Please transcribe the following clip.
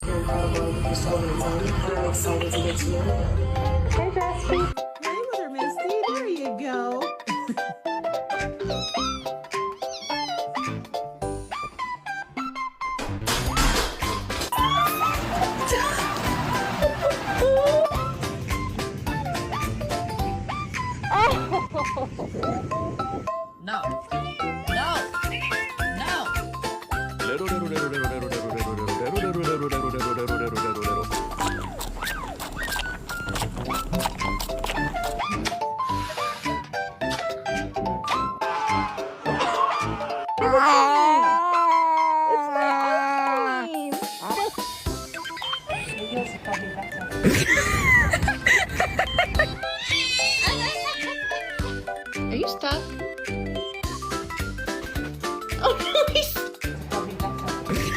Incredible for so reason. I'm excited to get to know you. Hey, Jasper. Hey, Mother Misty, there you go. No. No. No. It's my ice cream. Yours is probably better.